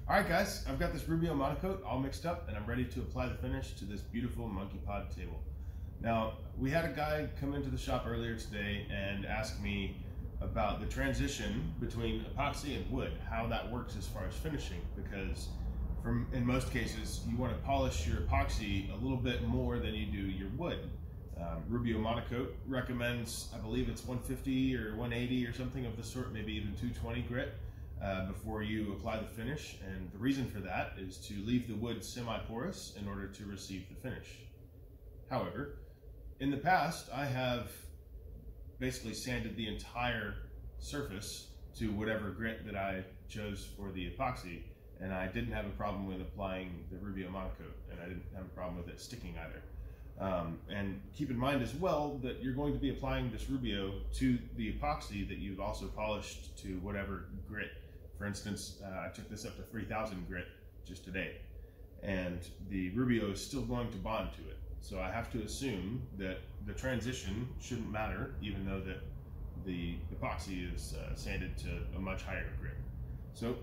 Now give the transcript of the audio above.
All right, guys, I've got this Rubio Monocoat all mixed up, and I'm ready to apply the finish to this beautiful monkey pod table. Now, we had a guy come into the shop earlier today and ask me about the transition between epoxy and wood, how that works as far as finishing, because in most cases, you want to polish your epoxy a little bit more than you do your wood. Rubio Monocoat recommends, I believe it's 150 or 180 or something of the sort, maybe even 220 grit before you apply the finish. And the reason for that is to leave the wood semi-porous in order to receive the finish. However, in the past, I have basically sanded the entire surface to whatever grit that I chose for the epoxy, and I didn't have a problem with applying the Rubio Monocoat, and I didn't have a problem with it sticking either. And keep in mind as well that you're going to be applying this Rubio to the epoxy that you've also polished to whatever grit. For instance, I took this up to 3000 grit just today, and the Rubio is still going to bond to it. So I have to assume that the transition shouldn't matter, even though that the epoxy is sanded to a much higher grit. So